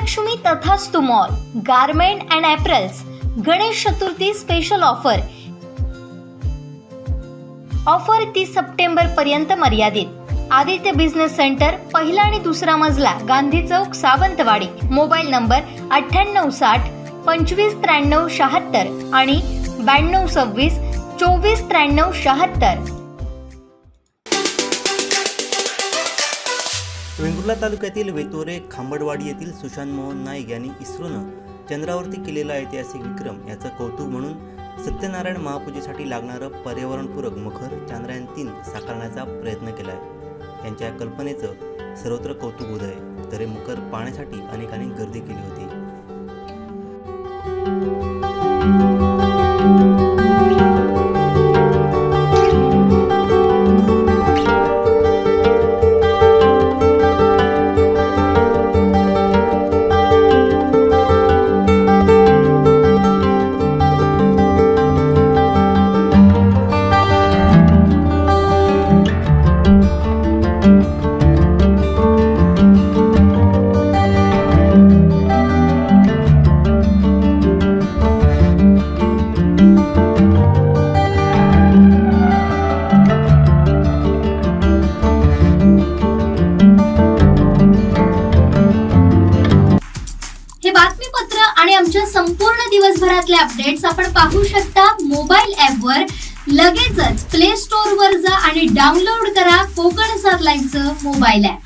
Mahalakshmi Tathastu mall garment and apparels Ganesh Chaturthi special offer 30 सप्टेंबर पर्यंत मर्यादित। आदित्य बिझनेस सेंटर, पहिला आणि दुसरा मजला, गांधी चौक, सावंतवाडी। मोबाईल नंबर 9860 2593 76 आणि 9226 2493 76। वेंगुर्ला तालुक्यातील वेतोरे खांबडवाडी येथील सुशांत मोहन नाईक यांनी इस्रोनं चंद्रावरती केलेला ऐतिहासिक विक्रम याचं कौतुक म्हणून सत्यनारायण महापूजेसाठी लागणारं पर्यावरणपूरक मखर चांद्रयान-3 साकारण्याचा प्रयत्न केला आहे। त्यांच्या या कल्पनेचं सर्वत्र कौतुक होत आहे, तर हे मखर पाहण्यासाठी अनेकांनी गर्दी केली होती। हे बातमीपत्र आणि आमच्या संपूर्ण दिवसभरातले अपडेट्स आपण पाहू शकता मोबाईल ॲपवर। लगेचच प्ले स्टोअर वर जा आणि डाउनलोड करा कोकण 7 लाईव्हचं मोबाईल ॲप।